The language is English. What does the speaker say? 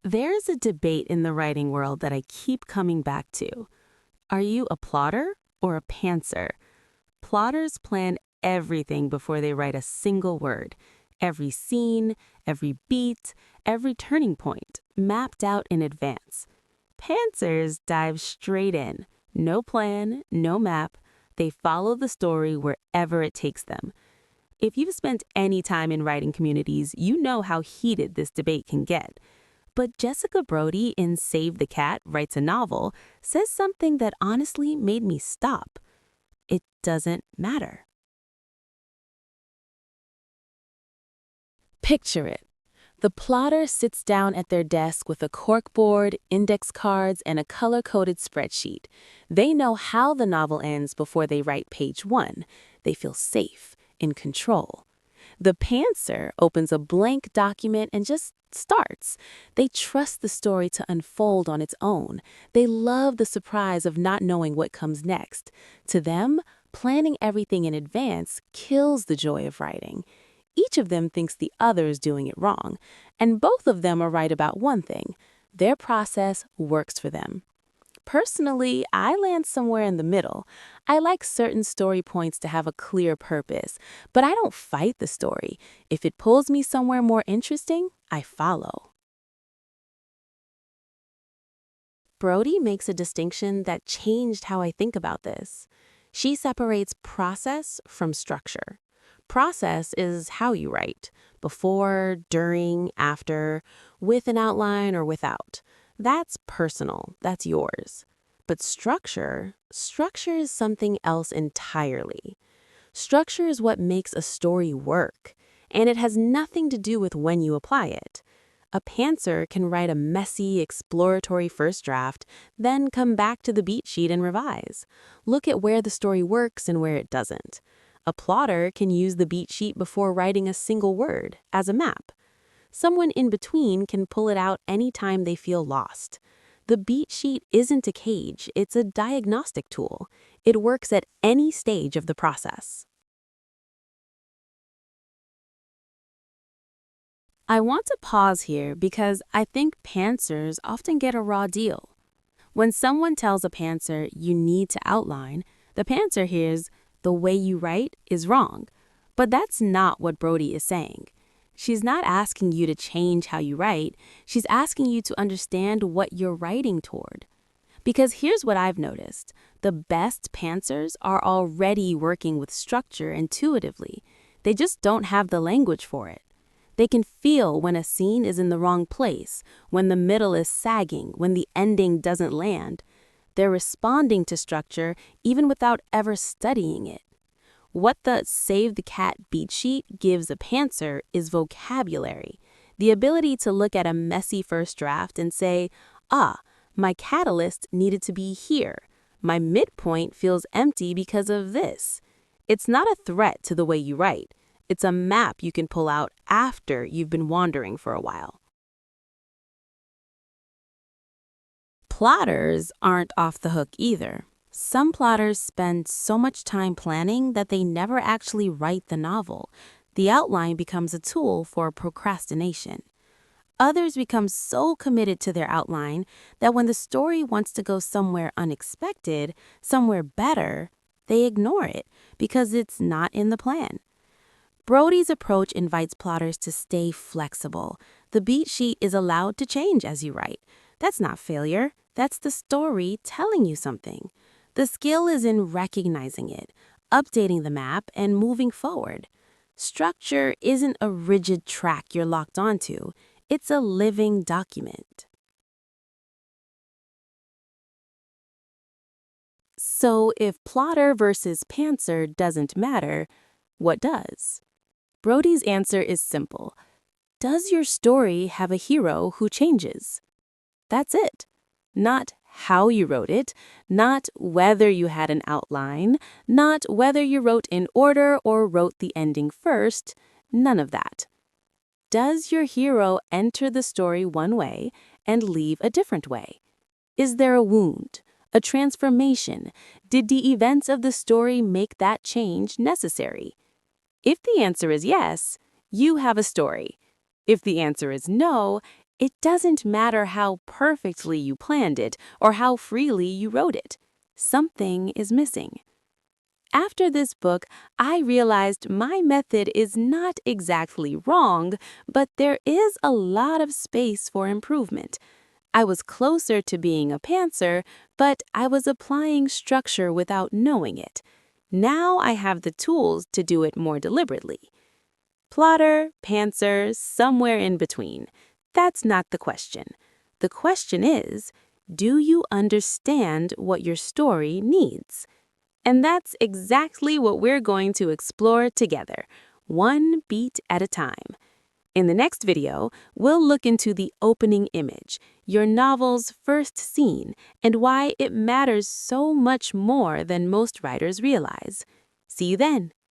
There's a debate in the writing world that I keep coming back to. Are you a plotter or a pantser? Plotters plan everything before they write a single word. Every scene, every beat, every turning point, mapped out in advance. Pantsers dive straight in. No plan, no map. They follow the story wherever it takes them. If you've spent any time in writing communities, you know how heated this debate can get. But Jessica Brody in Save the Cat Writes a Novel says something that honestly made me stop. It doesn't matter. Picture it. The plotter sits down at their desk with a corkboard, index cards, and a color-coded spreadsheet. They know how the novel ends before they write page 1. They feel safe, in control. The pantser opens a blank document and just starts. They trust the story to unfold on its own. They love the surprise of not knowing what comes next. To them, planning everything in advance kills the joy of writing. Each of them thinks the other is doing it wrong, and both of them are right about one thing: their process works for them. Personally, I land somewhere in the middle. I like certain story points to have a clear purpose, but I don't fight the story. If it pulls me somewhere more interesting, I follow. Brody makes a distinction that changed how I think about this. She separates process from structure. Process is how you write: before, during, after, with an outline or without. That's personal, that's yours. But structure is something else entirely. Structure is what makes a story work, and it has nothing to do with when you apply it. A pantser can write a messy, exploratory first draft, then come back to the beat sheet and revise. Look at where the story works and where it doesn't. A plotter can use the beat sheet before writing a single word, as a map. Someone in between can pull it out anytime they feel lost. The beat sheet isn't a cage, it's a diagnostic tool. It works at any stage of the process. I want to pause here because I think pantsers often get a raw deal. When someone tells a pantser you need to outline, the pantser hears, "The way you write is wrong." But that's not what Brody is saying. She's not asking you to change how you write. She's asking you to understand what you're writing toward. Because here's what I've noticed. The best pantsers are already working with structure intuitively. They just don't have the language for it. They can feel when a scene is in the wrong place, when the middle is sagging, when the ending doesn't land. They're responding to structure even without ever studying it. What the Save the Cat beat sheet gives a pantser is vocabulary, the ability to look at a messy first draft and say, my catalyst needed to be here. My midpoint feels empty because of this. It's not a threat to the way you write. It's a map you can pull out after you've been wandering for a while. Plotters aren't off the hook either. Some plotters spend so much time planning that they never actually write the novel. The outline becomes a tool for procrastination. Others become so committed to their outline that when the story wants to go somewhere unexpected, somewhere better, they ignore it because it's not in the plan. Brody's approach invites plotters to stay flexible. The beat sheet is allowed to change as you write. That's not failure. That's the story telling you something. The skill is in recognizing it, updating the map, and moving forward. Structure isn't a rigid track you're locked onto. It's a living document. So if plotter versus pantser doesn't matter, what does? Brody's answer is simple. Does your story have a hero who changes? That's it. Not how you wrote it, not whether you had an outline, not whether you wrote in order or wrote the ending first, none of that. Does your hero enter the story one way and leave a different way? Is there a wound, a transformation? Did the events of the story make that change necessary? If the answer is yes, you have a story. If the answer is no, It doesn't matter how perfectly you planned it or how freely you wrote it. Something is missing. After this book, I realized my method is not exactly wrong, but there is a lot of space for improvement. I was closer to being a pantser, but I was applying structure without knowing it. Now I have the tools to do it more deliberately. Plotter, pantser, somewhere in between. That's not the question. The question is, do you understand what your story needs? And that's exactly what we're going to explore together, one beat at a time. In the next video, we'll look into the opening image, your novel's first scene, and why it matters so much more than most writers realize. See you then.